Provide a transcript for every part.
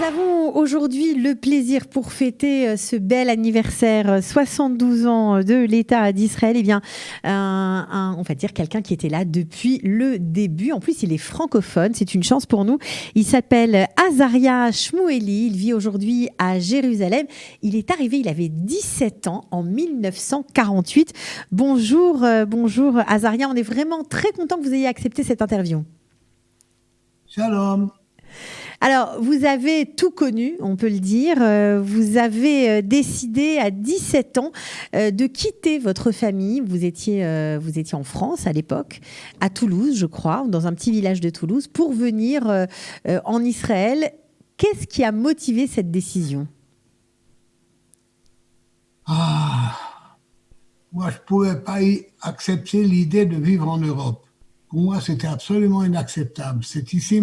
Nous avons aujourd'hui le plaisir pour fêter ce bel anniversaire, 72 ans de l'État d'Israël. Eh bien, on va dire quelqu'un qui était là depuis le début. En plus, il est francophone, c'est une chance pour nous. Il s'appelle Azaria Shmueli. Il vit aujourd'hui à Jérusalem. Il est arrivé, il avait 17 ans en 1948. Bonjour, bonjour Azaria. On est vraiment très content que vous ayez accepté cette interview. Shalom. Alors, vous avez tout connu, on peut le dire. Vous avez décidé à 17 ans de quitter votre famille. Vous étiez en France à l'époque, à Toulouse, je crois, dans un petit village de Toulouse, pour venir en Israël. Qu'est-ce qui a motivé cette décision ? Moi, je ne pouvais pas accepter l'idée de vivre en Europe. Pour moi, c'était absolument inacceptable. C'était ici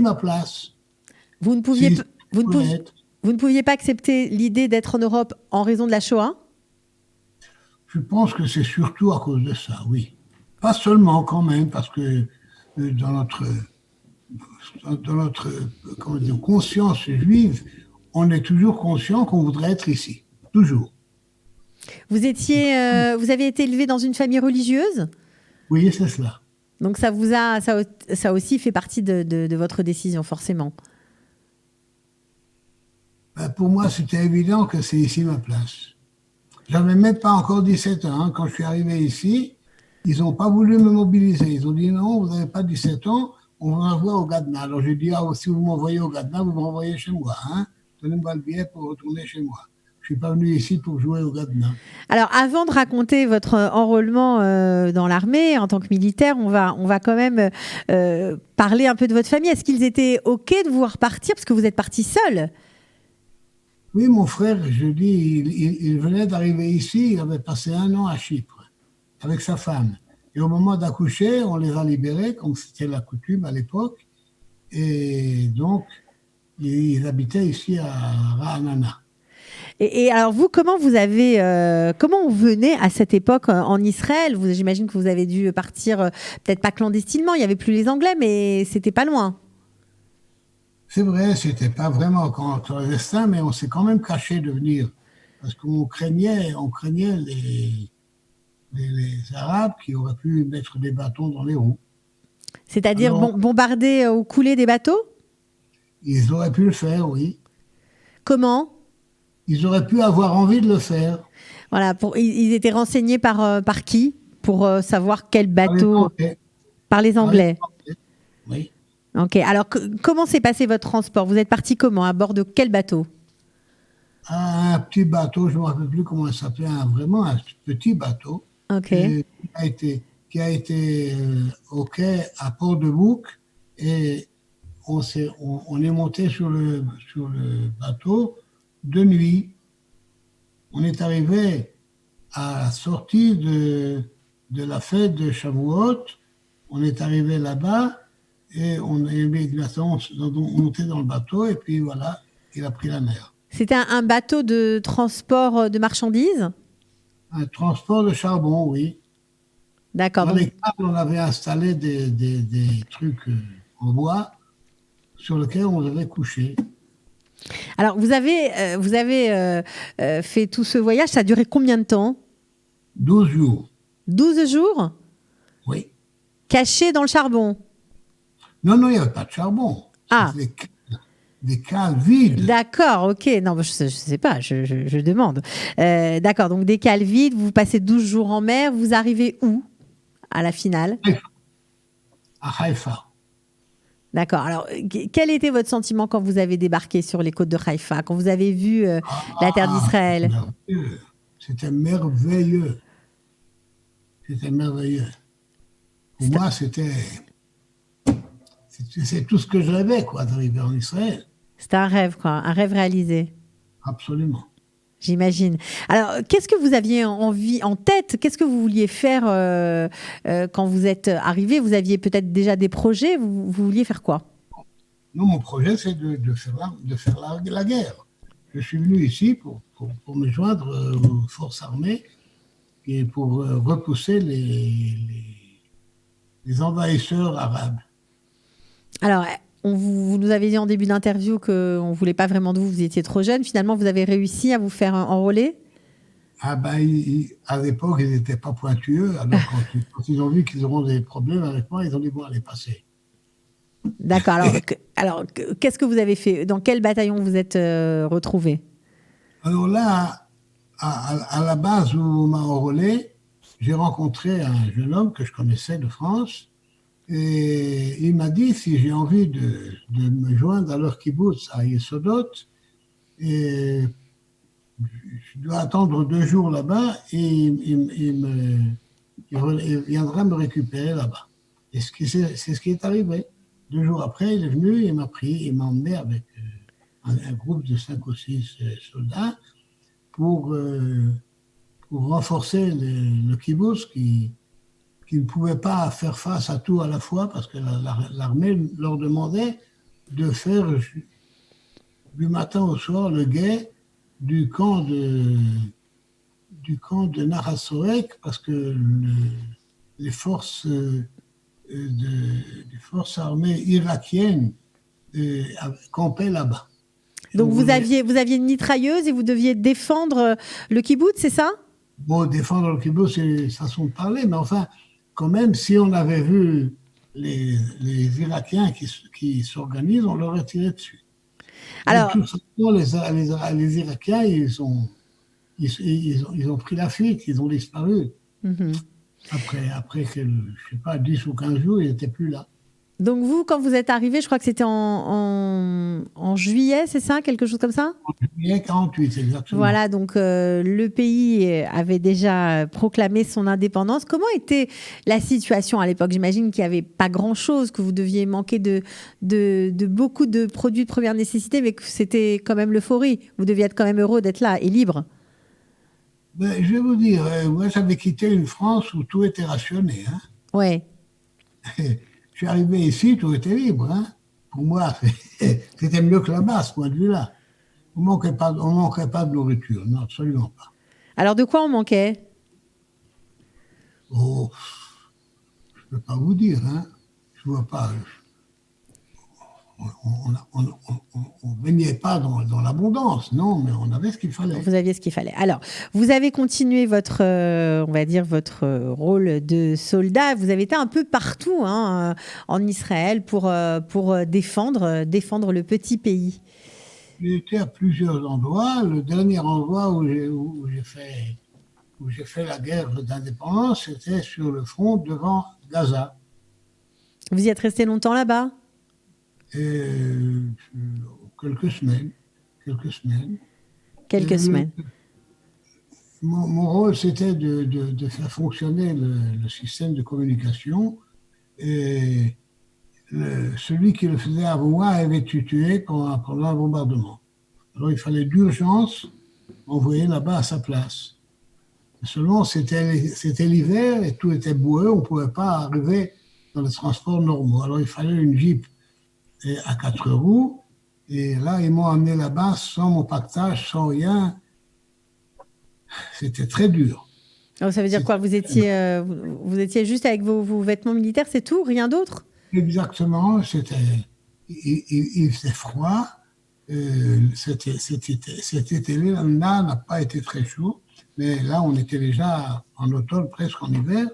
ma place. Vous ne pouviez pas accepter l'idée d'être en Europe en raison de la Shoah ? Je pense que c'est surtout à cause de ça, oui. Pas seulement quand même, parce que dans notre conscience juive, on est toujours conscient qu'on voudrait être ici. Toujours. Vous avez été élevé dans une famille religieuse ? Oui, c'est cela. Donc ça a aussi fait partie de votre décision, forcément. Pour moi, c'était évident que c'est ici ma place. J'avais même pas encore 17 ans. Hein. Quand je suis arrivé ici, ils n'ont pas voulu me mobiliser. Ils ont dit non, vous n'avez pas 17 ans, on vous envoie au Gadna. Alors j'ai dit, si vous m'envoyez au Gadna, vous m'envoyez chez moi. Hein. Donnez-moi le billet pour retourner chez moi. Je ne suis pas venu ici pour jouer au Gadna. Alors, avant de raconter votre enrôlement dans l'armée en tant que militaire, on va quand même parler un peu de votre famille. Est-ce qu'ils étaient OK de vous voir partir parce que vous êtes parti seul ? Oui, mon frère, je dis, il venait d'arriver ici, il avait passé 1 an à Chypre avec sa femme. Et au moment d'accoucher, on les a libérés, comme c'était la coutume à l'époque. Et donc, ils habitaient ici à Ra'anana. Et alors vous, comment on venait à cette époque en Israël ? J'imagine que vous avez dû partir, peut-être pas clandestinement, il n'y avait plus les Anglais, mais c'était pas loin. C'est vrai, c'était pas vraiment clandestin, mais on s'est quand même caché de venir. Parce qu'on craignait les Arabes qui auraient pu mettre des bâtons dans les roues. C'est-à-dire bombarder ou couler des bateaux ? Ils auraient pu le faire, oui. Comment ? Ils auraient pu avoir envie de le faire. Voilà, ils étaient renseignés par qui pour savoir quel bateau ? Par les Anglais. Oui. Ok. Alors, comment s'est passé votre transport ? Vous êtes parti comment ? À bord de quel bateau ? Un petit bateau, je ne me rappelle plus comment il s'appelait, vraiment un petit bateau. Ok. Qui a été au quai à Port-de-Bouc et on est monté sur le bateau de nuit. On est arrivé à la sortie de la fête de Shavuot. On est arrivé là-bas et on est immédiatement monté dans le bateau et puis voilà, il a pris la mer. C'était un bateau de transport de marchandises ? Un transport de charbon, oui. D'accord. Dans les câbles, on avait installé des trucs en bois sur lesquels on devait coucher. Alors, vous avez fait tout ce voyage, ça a duré combien de temps ? 12 jours. 12 jours ? Oui. Caché dans le charbon ? Non, il n'y avait pas de charbon. Ah. C'était des cales vides. D'accord, ok. Non, je ne sais pas, je demande. D'accord, donc des cales vides, vous passez 12 jours en mer, vous arrivez où à la finale ? À Haïfa. D'accord. Alors, quel était votre sentiment quand vous avez débarqué sur les côtes de Haïfa, quand vous avez vu la terre d'Israël ? C'était merveilleux. C'était merveilleux. Pour moi, c'est tout ce que je rêvais, quoi, d'arriver en Israël. C'était un rêve, quoi, un rêve réalisé. Absolument. J'imagine. Alors, qu'est-ce que vous aviez en tête ? Qu'est-ce que vous vouliez faire quand vous êtes arrivé ? Vous aviez peut-être déjà des projets ? Vous vouliez faire quoi ? Non, mon projet, c'est de faire la guerre. Je suis venu ici pour me joindre aux forces armées et pour repousser les envahisseurs arabes. Alors, vous nous avez dit en début d'interview qu'on ne voulait pas vraiment de vous, vous étiez trop jeune. Finalement, vous avez réussi à vous faire enrôler? Ah ben, à l'époque, ils n'étaient pas pointueux. Alors, quand ils ont vu qu'ils auront des problèmes avec moi, ils ont dit, bon, allez, passer. D'accord. Qu'est-ce que vous avez fait? Dans quel bataillon vous êtes retrouvé? Alors là, à la base où on m'a enrôlé, j'ai rencontré un jeune homme que je connaissais de France. Et il m'a dit si j'ai envie de me joindre à leur kibbutz à Yesodot, et je dois attendre 2 jours là-bas et il viendra me récupérer là-bas. Et c'est ce qui est arrivé. 2 jours après, il est venu, il m'a pris, il m'a emmené avec un groupe de 5 ou 6 soldats pour renforcer le kibbutz qui ne pouvaient pas faire face à tout à la fois parce que l'armée leur demandait de faire du matin au soir le guet du camp de Nahassorek parce que les forces armées irakiennes campaient là-bas. Donc vous aviez une mitrailleuse et vous deviez défendre le kibbutz, c'est ça? Bon, défendre le kibbutz, c'est façon de parler, mais enfin, quand même, si on avait vu les Irakiens qui s'organisent, on leur aurait tiré dessus. Alors, de toute façon, les Irakiens, ils ont pris la fuite, ils ont disparu. Après je ne sais pas, 10 ou 15 jours, ils n'étaient plus là. Donc vous, quand vous êtes arrivé, je crois que c'était en juillet, c'est ça? Quelque chose comme ça? En juillet 48, exactement. Voilà, donc le pays avait déjà proclamé son indépendance. Comment était la situation à l'époque? J'imagine qu'il n'y avait pas grand-chose, que vous deviez manquer de beaucoup de produits de première nécessité, mais que c'était quand même l'euphorie. Vous deviez être quand même heureux d'être là et libre. Ben, je vais vous dire, moi j'avais quitté une France où tout était rationné. Hein. Ouais. Je suis arrivé ici, tout était libre. Hein. Pour moi, c'était mieux que là-bas, à ce point de vue-là. On ne manquait pas de nourriture, non, absolument pas. Alors, de quoi on manquait? Oh, je ne peux pas vous dire. Hein. Je ne vois pas. On ne baignait pas dans l'abondance, non, mais on avait ce qu'il fallait. Vous aviez ce qu'il fallait. Alors, vous avez continué votre, on va dire, votre rôle de soldat. Vous avez été un peu partout hein, en Israël pour défendre le petit pays. J'ai été à plusieurs endroits. Le dernier endroit où j'ai fait la guerre d'indépendance, c'était sur le front devant Gaza. Vous y êtes resté longtemps là-bas? Quelques semaines. Mon rôle, c'était de faire fonctionner le système de communication. Et celui qui le faisait avant moi avait été tué pendant un bombardement. Alors il fallait d'urgence envoyer là-bas à sa place. Seulement, c'était l'hiver et tout était boueux, on ne pouvait pas arriver dans les transports normaux. Alors il fallait une Jeep à 4 roues. Et là, ils m'ont amené là-bas sans mon pactage, sans rien. C'était très dur. Alors, ça veut dire quoi? Vous étiez juste avec vos vêtements militaires, c'est tout? Rien d'autre? Exactement. Il faisait froid. Cet été-là n'a pas été très chaud. Mais là, on était déjà en automne, presque en hiver.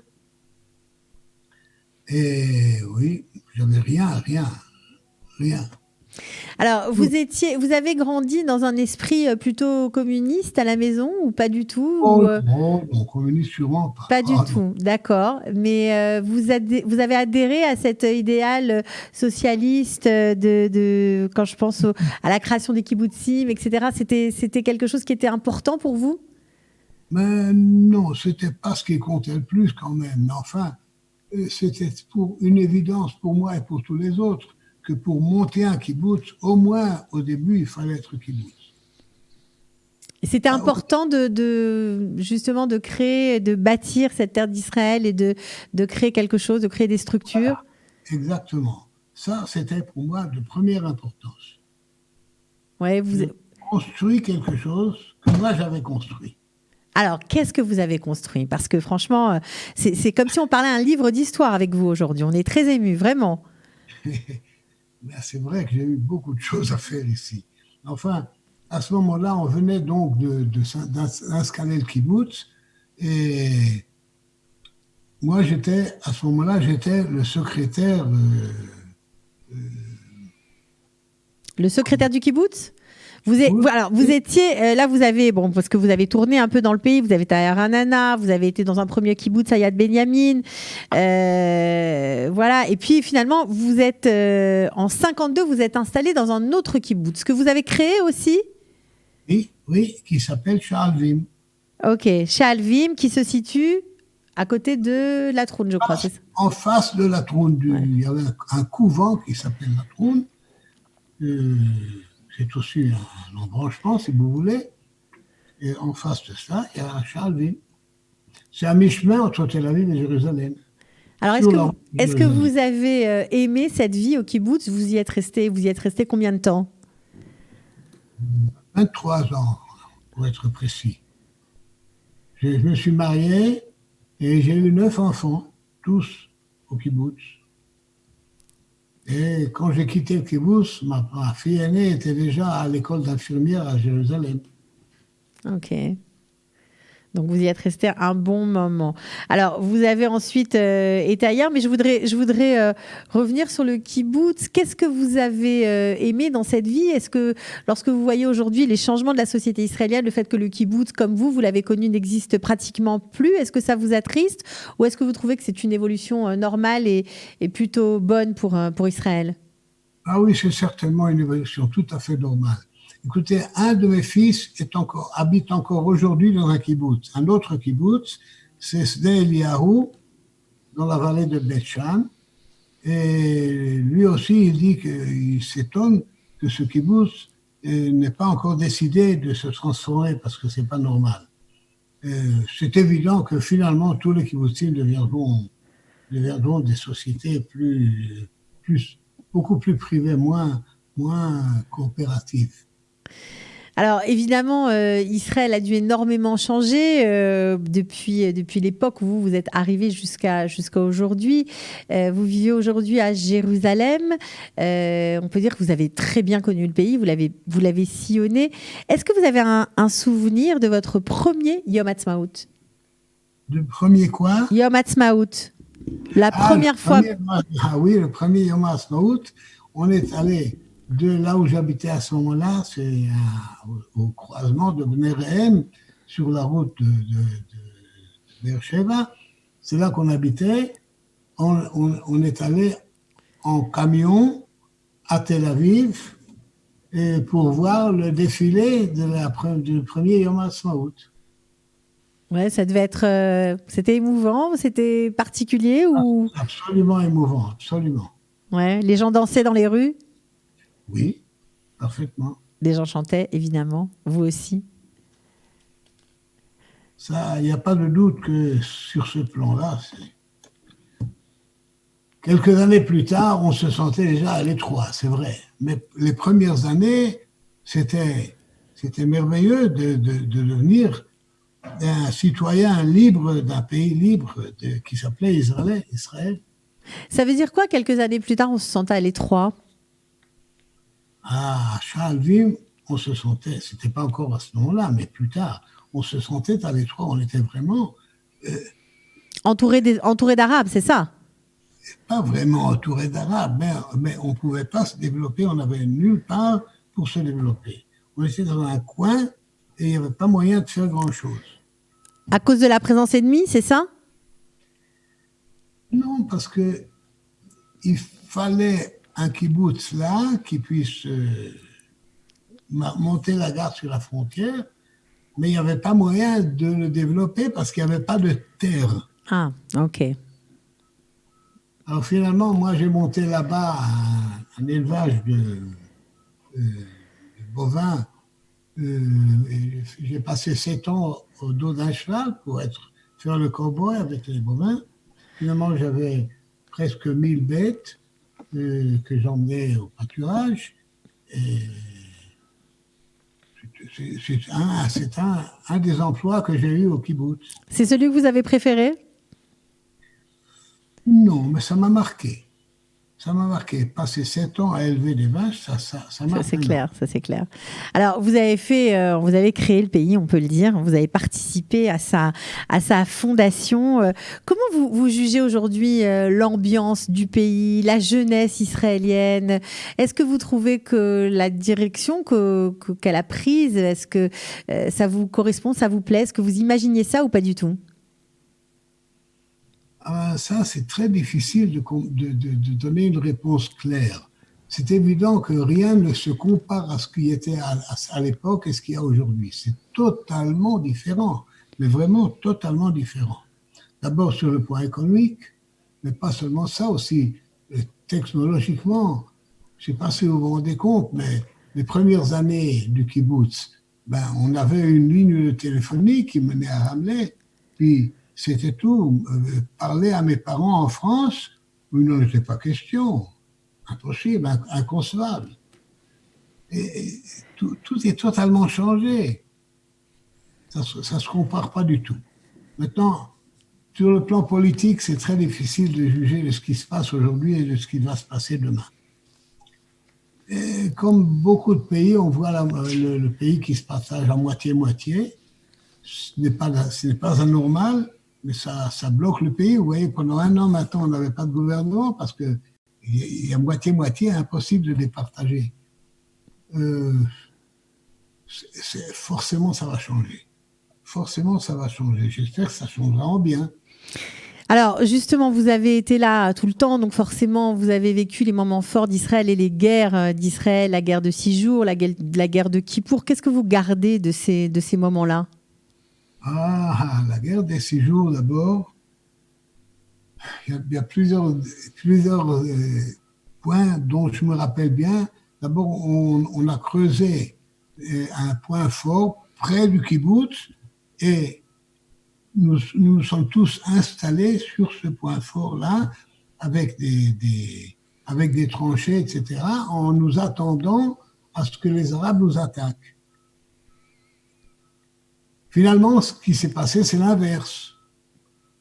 Et oui, j'avais rien. Alors, vous avez grandi dans un esprit plutôt communiste à la maison ou pas du tout? Non, communiste sûrement pas. Pas du tout, d'accord. Mais vous avez adhéré à cet idéal socialiste quand je pense à la création des kibbutzim, etc. C'était quelque chose qui était important pour vous? Mais non, c'était pas ce qui comptait le plus quand même. Mais enfin, c'était pour une évidence pour moi et pour tous les autres que pour monter un kibbutz, au moins au début, il fallait être kibbutz. Et c'était important justement de créer, de bâtir cette terre d'Israël et de créer quelque chose, de créer des structures. Voilà. Exactement. Ça, c'était pour moi de première importance. Ouais, J'ai construit quelque chose que moi j'avais construit. Alors, qu'est-ce que vous avez construit? Parce que franchement, c'est comme si on parlait un livre d'histoire avec vous aujourd'hui. On est très émus, vraiment. Ben, c'est vrai que j'ai eu beaucoup de choses à faire ici. Enfin, à ce moment-là, on venait donc d'installer le kibbutz et moi, à ce moment-là, j'étais le secrétaire. Le secrétaire du kibbutz? Vous Oui, étiez, là vous avez, bon, parce que vous avez tourné un peu dans le pays, vous avez été à Ranana, vous avez été dans un premier kibbutz à Yad Benyamin, voilà, et puis finalement vous êtes, en 52, vous êtes installé dans un autre kibbutz que vous avez créé aussi. oui, oui, qui s'appelle Charleville. Ok, chez Alvim, qui se situe à côté de la Troune, je crois, c'est ça? En face de la Troune, Ouais. il y avait un couvent qui s'appelle la Troune. Euh, c'est aussi un embranchement, si vous voulez. Et en face de ça, il y a Charleville. C'est à mi-chemin entre Tel Aviv et Jérusalem, Alors sur la route de est-ce que Jérusalem. vous avez aimé cette vie au kibbutz? Vous y êtes resté combien de temps? 23 ans, pour être précis. Je me suis marié et j'ai eu 9 enfants, tous au kibbutz. Et quand j'ai quitté le kibbutz, ma fille aînée était déjà à l'école d'infirmière à Jérusalem. Ok. Donc vous y êtes resté un bon moment. Alors vous avez ensuite été ailleurs, mais je voudrais revenir sur le kibbutz. Qu'est-ce que vous avez aimé dans cette vie? Est-ce que lorsque vous voyez aujourd'hui les changements de la société israélienne, le fait que le kibbutz, comme vous l'avez connu, n'existe pratiquement plus, est-ce que ça vous attriste ou est-ce que vous trouvez que c'est une évolution normale et plutôt bonne pour Israël? Ah oui, c'est certainement une évolution tout à fait normale. Écoutez, un de mes fils habite encore aujourd'hui dans un kibbutz. Un autre kibbutz, c'est Sde Eliyahu, dans la vallée de Beth Shan. Et lui aussi, il dit qu'il s'étonne que ce kibbutz n'ait pas encore décidé de se transformer parce que c'est pas normal. C'est évident que finalement, tous les kibbutzim deviendront des sociétés plus, beaucoup plus privées, moins coopératives. Alors évidemment, Israël a dû énormément changer depuis l'époque où vous êtes arrivé jusqu'à aujourd'hui. Vous vivez aujourd'hui à Jérusalem. On peut dire que vous avez très bien connu le pays, vous l'avez sillonné. Est-ce que vous avez un souvenir de votre premier Yom Ha'atzmaut? Le premier quoi? Yom Ha'atzmaut, la Ah, première fois. oui, le premier Yom HaAtzmaut, on est allé de là où j'habitais à ce moment-là, c'est au croisement de Bnei Rehem, sur la route de Beersheba. C'est là qu'on habitait. On est allé en camion à Tel Aviv et pour voir le défilé du premier Yom HaAtzmaut. Ouais, ça devait être. C'était émouvant, c'était particulier ou Absolument émouvant, absolument. ouais, les gens dansaient dans les rues, Oui, parfaitement. les gens chantaient évidemment, vous aussi. Ça, il n'y a pas de doute que sur ce plan-là, quelques années plus tard, on se sentait déjà à l'étroit, c'est vrai. Mais les premières années, c'était merveilleux de devenir un citoyen libre d'un pays libre qui s'appelait Israël. Ça veut dire quoi, quelques années plus tard, on se sentait à l'étroit? À Charleville, on se sentait, c'était pas encore à ce moment-là, mais plus tard, on se sentait à l'étroit. On était vraiment Entouré d'Arabes, c'est ça? pas vraiment entouré d'Arabes, mais on ne pouvait pas se développer, on n'avait nulle part pour se développer. On était dans un coin et il n'y avait pas moyen de faire grand-chose. À cause de la présence ennemie, c'est ça? Non, parce que il fallait un kibbutz là qui puisse monter la garde sur la frontière, mais il n'y avait pas moyen de le développer parce qu'il n'y avait pas de terre. Ah, ok. Alors finalement, moi j'ai monté là-bas un élevage de bovins. J'ai passé 7 ans au dos d'un cheval pour faire le cowboy avec les bovins. Finalement, j'avais presque 1000 bêtes que j'emmenais au pâturage. Et c'est un des emplois que j'ai eu au kibbutz. C'est celui que vous avez préféré? Non, mais ça m'a marqué. Ça m'a marqué. Passer 7 ans à élever des vaches, ça Ça, marque c'est maintenant. clair, ça, c'est clair. Alors, vous avez créé le pays, on peut le dire. Vous avez participé à sa fondation. Comment vous jugez aujourd'hui l'ambiance du pays, la jeunesse israélienne? Est-ce que vous trouvez que la direction qu'elle a prise, est-ce que ça vous correspond, ça vous plaît? Est-ce que vous imaginiez ça ou pas du tout? Ah, ça, c'est très difficile de donner une réponse claire. C'est évident que rien ne se compare à ce qui était à l'époque et ce qu'il y a aujourd'hui. C'est totalement différent, mais vraiment totalement différent. D'abord sur le plan économique, mais pas seulement ça aussi, technologiquement. Je ne sais pas si vous vous rendez compte, mais les premières années du kibbutz, ben, on avait une ligne téléphonique qui menait à Hamlet, puis c'était tout. Parler à mes parents en France, il n'en était pas question. Impossible, inconcevable. Et tout est totalement changé. Ça ne se compare pas du tout. Maintenant, sur le plan politique, c'est très difficile de juger de ce qui se passe aujourd'hui et de ce qui va se passer demain. Et comme beaucoup de pays, on voit le pays qui se partage à moitié-moitié. Ce n'est pas anormal, mais ça bloque le pays. Vous voyez, pendant un an maintenant, on n'avait pas de gouvernement parce qu'il y a moitié-moitié, impossible de les partager. Forcément, ça va changer. Forcément, ça va changer. J'espère que ça changera en bien. Alors justement, vous avez été là tout le temps, donc forcément, vous avez vécu les moments forts d'Israël et les guerres d'Israël, la guerre de 6 jours, la guerre de Kippour. Qu'est-ce que vous gardez de ces moments-là? Ah, la guerre des 6 jours d'abord. Il y a plusieurs points dont je me rappelle bien. D'abord, on a creusé un point fort près du kibbutz et nous sommes tous installés sur ce point fort-là avec avec des tranchées, etc., en nous attendant à ce que les Arabes nous attaquent. Finalement, ce qui s'est passé, c'est l'inverse.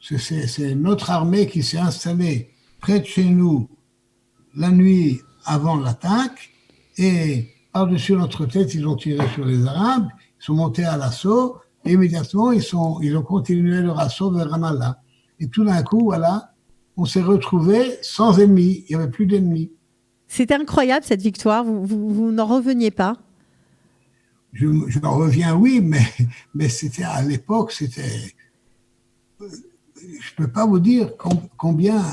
C'est notre armée qui s'est installée près de chez nous la nuit avant l'attaque et par-dessus notre tête, ils ont tiré sur les Arabes, ils sont montés à l'assaut et immédiatement, ils ont continué leur assaut vers Ramallah. Et tout d'un coup, voilà, on s'est retrouvés sans ennemis, il n'y avait plus d'ennemis. C'était incroyable cette victoire, vous n'en reveniez pas? Je en reviens, oui, mais c'était à l'époque, je ne peux pas vous dire combien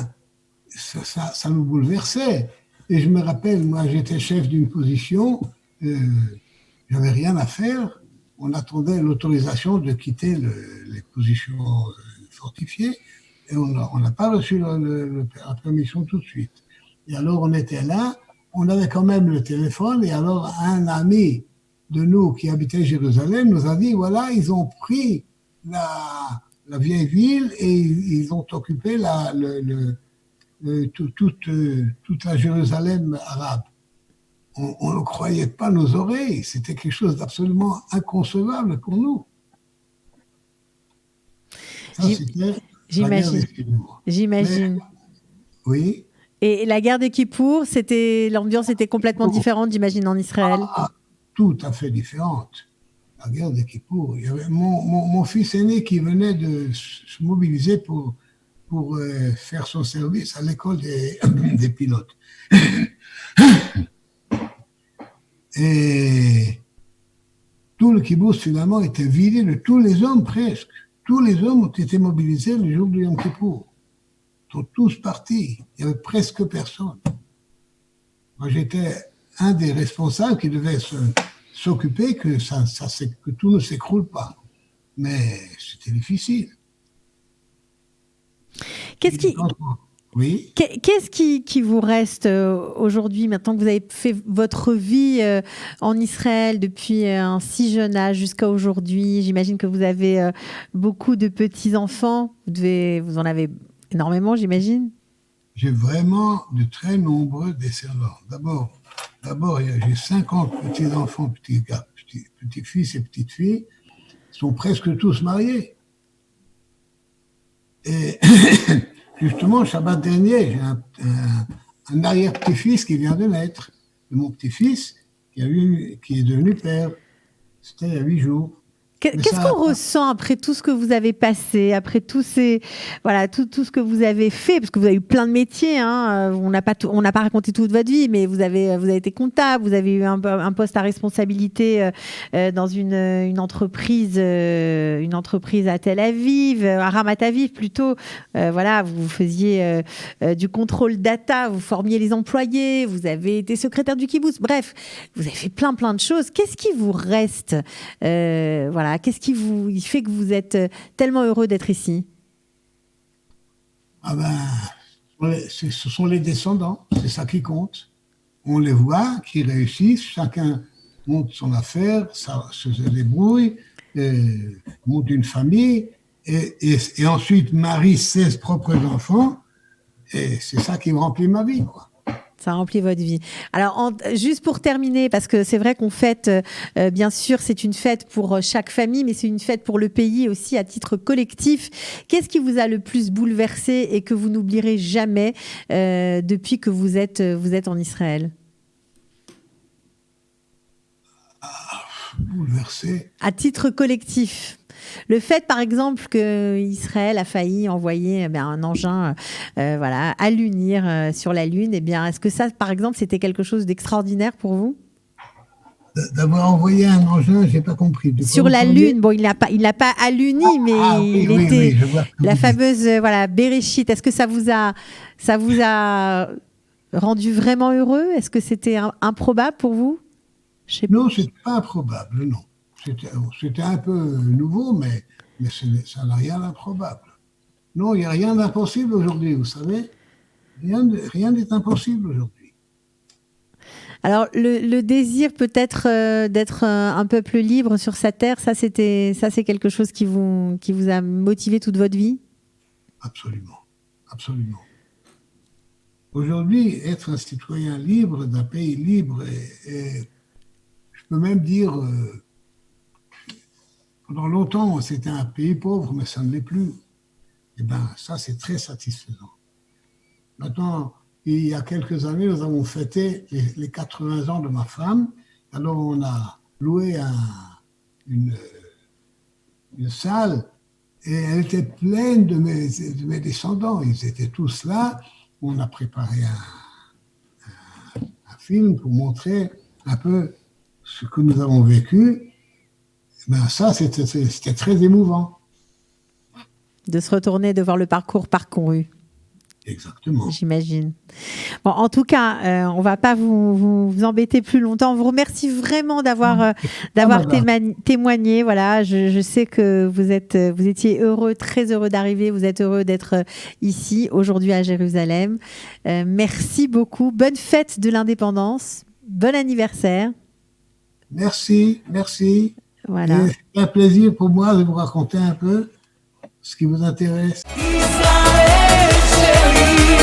ça nous bouleversait. Et je me rappelle, moi, j'étais chef d'une position, j'avais rien à faire. On attendait l'autorisation de quitter les positions fortifiées et on n'a pas reçu la permission tout de suite. Et alors, on était là, on avait quand même le téléphone et alors un ami de nous qui habitait Jérusalem nous a dit, voilà, ils ont pris la vieille ville et ils ont occupé toute la Jérusalem arabe. On ne croyait pas nos oreilles. C'était quelque chose d'absolument inconcevable pour nous. Ça, c'était la guerre des J'imagine. 6 jours. J'imagine. Oui. Et la guerre de Kippour, l'ambiance était complètement différente, j'imagine, en Israël. Tout à fait différente. La guerre de Kippour. Il y avait mon fils aîné qui venait de se mobiliser pour faire son service à l'école des pilotes. Et tout le kibbutz, finalement, était vidé de tous les hommes, presque. Tous les hommes ont été mobilisés le jour du Yom Kippour. Ils sont tous partis. Il n'y avait presque personne. Moi, j'étais un des responsables qui devait s'occuper que tout ne s'écroule pas. Mais c'était difficile. Oui. Qu'est-ce qui vous reste aujourd'hui, maintenant que vous avez fait votre vie en Israël depuis un si jeune âge jusqu'à aujourd'hui? J'imagine que vous avez beaucoup de petits-enfants. Vous en avez énormément, j'imagine? J'ai vraiment de très nombreux descendants. D'abord, j'ai 50 petits-enfants, petits-fils et petites-filles. Ils sont presque tous mariés. Et justement, Shabbat dernier, j'ai un arrière-petit-fils qui vient de naître, de mon petit-fils qui est devenu père. C'était il y a 8 jours. Qu'est-ce qu'on ressent après tout ce que vous avez passé, après tout ce que vous avez fait, parce que vous avez eu plein de métiers, hein, on n'a pas raconté toute votre vie, mais vous avez été comptable, vous avez eu un poste à responsabilité dans une entreprise à Tel Aviv, à Ramat Aviv plutôt. Voilà, vous faisiez du contrôle data, vous formiez les employés, vous avez été secrétaire du kibbutz. Bref, vous avez fait plein de choses. Qu'est-ce qui vous reste, voilà. Qu'est-ce qui il fait que vous êtes tellement heureux d'être ici? Ah ben, ce sont les descendants, c'est ça qui compte. On les voit qui réussissent, chacun monte son affaire, ça se débrouille, monte une famille, et ensuite marie ses propres enfants, et c'est ça qui me remplit ma vie, quoi. Ça remplit votre vie. Alors, juste pour terminer, parce que c'est vrai qu'on fête, bien sûr, c'est une fête pour chaque famille, mais c'est une fête pour le pays aussi à titre collectif. Qu'est-ce qui vous a le plus bouleversé et que vous n'oublierez jamais depuis que vous êtes en Israël? Bouleversé. À titre collectif. Le fait, par exemple, qu'Israël a failli envoyer un engin à l'unir sur la Lune, est-ce que ça, par exemple, c'était quelque chose d'extraordinaire pour vous? D'avoir envoyé un engin, j'ai pas compris. Sur la Lune, bon, il l'a pas alluni, mais il était la fameuse Bereshit. Est-ce que ça vous a rendu vraiment heureux? Est-ce que c'était improbable pour vous? Non, c'est pas improbable, non. C'était un peu nouveau, mais ça n'a rien d'improbable. Non, il n'y a rien d'impossible aujourd'hui, vous savez. Rien n'est impossible aujourd'hui. Alors, le désir peut-être d'être un peuple libre sur sa terre, ça c'est quelque chose qui vous a motivé toute votre vie? Absolument, absolument. Aujourd'hui, être un citoyen libre d'un pays libre, et je peux même dire... pendant longtemps, c'était un pays pauvre, mais ça ne l'est plus. Eh bien, ça, c'est très satisfaisant. Maintenant, il y a quelques années, nous avons fêté les 80 ans de ma femme. Alors, on a loué une salle et elle était pleine de mes descendants. Ils étaient tous là. On a préparé un film pour montrer un peu ce que nous avons vécu. Ben ça, c'était très émouvant. De se retourner, de voir le parcours parcouru. Exactement. J'imagine. Bon, en tout cas, on ne va pas vous embêter plus longtemps. On vous remercie vraiment d'avoir témoigné. Voilà, je sais que vous étiez heureux, très heureux d'arriver. Vous êtes heureux d'être ici, aujourd'hui à Jérusalem. Merci beaucoup. Bonne fête de l'indépendance. Bon anniversaire. Merci. Voilà. C'est un plaisir pour moi de vous raconter un peu ce qui vous intéresse. Israël chérie.